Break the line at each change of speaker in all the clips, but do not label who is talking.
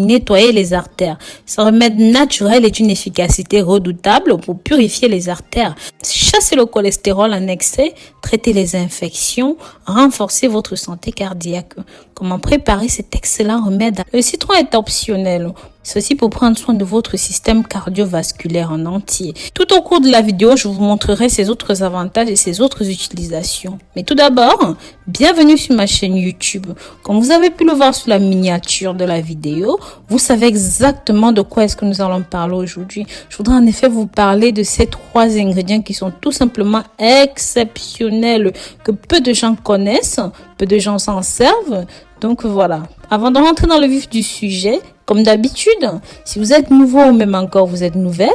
nettoyer les artères. Ce remède naturel est d'une efficacité redoutable pour purifier les artères, chasser le cholestérol en excès, traiter les infections, renforcer votre santé cardiaque. Comment préparer cet excellent remède? Le citron est optionnel. Ceci pour prendre soin de votre système cardiovasculaire en entier. Tout au cours de la vidéo, je vous montrerai ses autres avantages et ses autres utilisations. Mais tout d'abord, bienvenue sur ma chaîne YouTube. Comme vous avez pu le voir sur la miniature de la vidéo, vous savez exactement de quoi est-ce que nous allons parler aujourd'hui. Je voudrais en effet vous parler de ces 3 ingrédients qui sont tout simplement exceptionnels, que peu de gens connaissent, peu de gens s'en servent. Donc voilà, avant de rentrer dans le vif du sujet, comme d'habitude, si vous êtes nouveau ou même encore vous êtes nouvelle,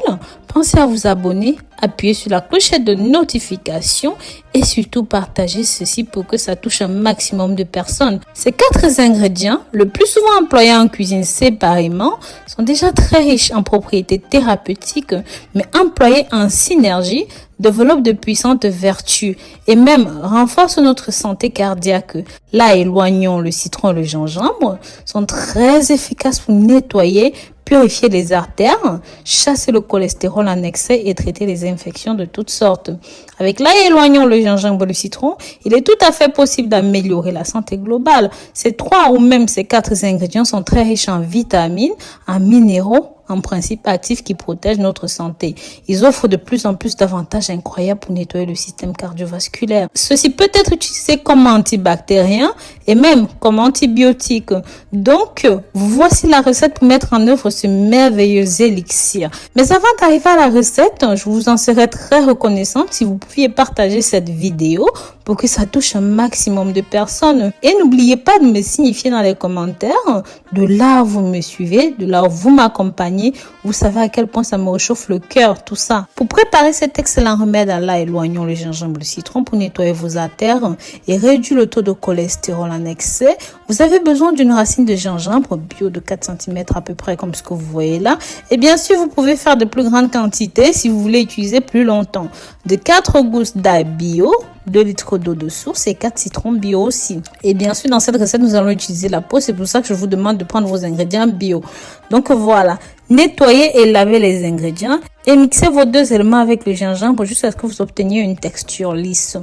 pensez à vous abonner, appuyez sur la clochette de notification et surtout partagez ceci pour que ça touche un maximum de personnes. Ces 4 ingrédients, le plus souvent employés en cuisine séparément, sont déjà très riches en propriétés thérapeutiques, mais employés en synergie, développent de puissantes vertus et même renforcent notre santé cardiaque. Là, éloignons le citron et le gingembre, sont très efficaces pour nettoyer, purifier les artères, chasser le cholestérol en excès et traiter les infections de toutes sortes. Avec l'ail, éloignons le gingembre et le citron, il est tout à fait possible d'améliorer la santé globale. Ces 3 ou même ces 4 ingrédients sont très riches en vitamines, en minéraux, en principe actifs qui protègent notre santé. Ils offrent de plus en plus d'avantages incroyables pour nettoyer le système cardiovasculaire. Ceci peut être utilisé comme antibactérien et même comme antibiotique. Donc, voici la recette pour mettre en œuvre ce merveilleux élixir. Mais avant d'arriver à la recette, je vous en serais très reconnaissante si vous pouviez partager cette vidéo pour que ça touche un maximum de personnes. Et n'oubliez pas de me signifier dans les commentaires de là où vous me suivez, de là où vous m'accompagnez. Vous savez à quel point ça me réchauffe le cœur, tout ça. Pour préparer cet excellent remède à l'ail, éloignons le gingembre et le citron pour nettoyer vos artères et réduire le taux de cholestérol en excès. Vous avez besoin d'une racine de gingembre bio de 4 cm à peu près comme ce que vous voyez là. Et bien sûr, vous pouvez faire de plus grandes quantités si vous voulez utiliser plus longtemps. De 4 gousses d'ail bio, 2 litres d'eau de source et 4 citrons bio aussi. Et bien sûr, dans cette recette, nous allons utiliser la peau. C'est pour ça que je vous demande de prendre vos ingrédients bio. Donc voilà, nettoyez et lavez les ingrédients et mixez vos 2 éléments avec le gingembre jusqu'à ce que vous obteniez une texture lisse.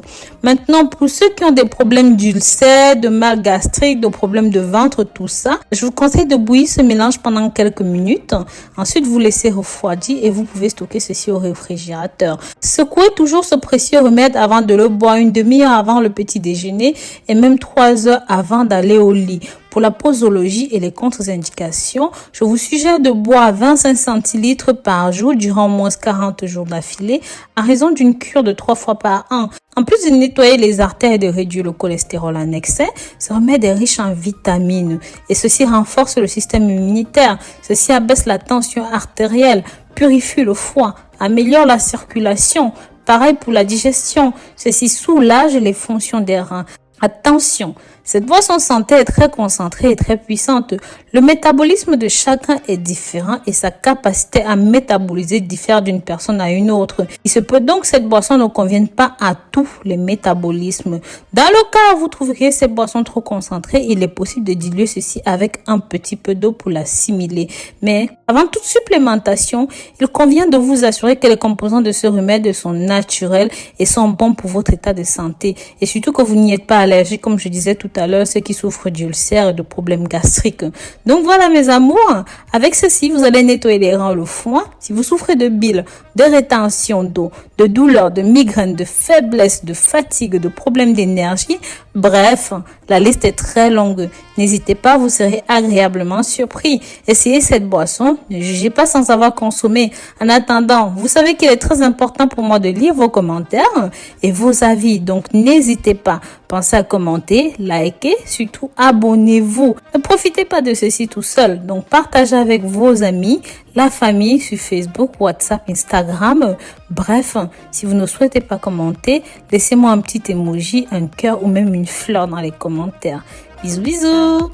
Maintenant, pour ceux qui ont des problèmes d'ulcères, de mal gastrique, de problèmes de ventre, tout ça, je vous conseille de bouillir ce mélange pendant quelques minutes. Ensuite, vous laissez refroidir et vous pouvez stocker ceci au réfrigérateur. Secouez toujours ce précieux remède avant de le boire, une demi-heure avant le petit déjeuner et même 3 heures avant d'aller au lit. Pour la posologie et les contre-indications, je vous suggère de boire 25 centilitres par jour durant au moins 40 jours d'affilée à raison d'une cure de 3 fois par an. En plus de nettoyer les artères et de réduire le cholestérol en excès, ce remède est riche en vitamines et ceci renforce le système immunitaire. Ceci abaisse la tension artérielle, purifie le foie, améliore la circulation. Pareil pour la digestion, ceci soulage les fonctions des reins. Attention, cette boisson santé est très concentrée et très puissante. Le métabolisme de chacun est différent et sa capacité à métaboliser diffère d'une personne à une autre. Il se peut donc que cette boisson ne convienne pas à tous les métabolismes. Dans le cas où vous trouveriez cette boisson trop concentrée, il est possible de diluer ceci avec un petit peu d'eau pour l'assimiler. Mais avant toute supplémentation, il convient de vous assurer que les composants de ce remède sont naturels et sont bons pour votre état de santé. Et surtout que vous n'y êtes pas allergique, comme je disais tout à l'heure, ceux qui souffrent d'ulcères et de problèmes gastriques. Donc voilà mes amours, avec ceci, vous allez nettoyer les reins, le foie. Si vous souffrez de bile, de rétention d'eau, de douleurs, de migraines, de faiblesse, de fatigue, de problèmes d'énergie, bref, la liste est très longue. N'hésitez pas, vous serez agréablement surpris. Essayez cette boisson, ne jugez pas sans avoir consommé. En attendant, vous savez qu'il est très important pour moi de lire vos commentaires et vos avis. Donc n'hésitez pas, pensez à commenter, liker, surtout abonnez-vous. Ne profitez pas de ceci tout seul. Donc partagez avec vos amis, la famille sur Facebook, WhatsApp, Instagram. Bref, si vous ne souhaitez pas commenter, laissez-moi un petit emoji, un cœur ou même une fleur dans les commentaires. Bisous, bisous!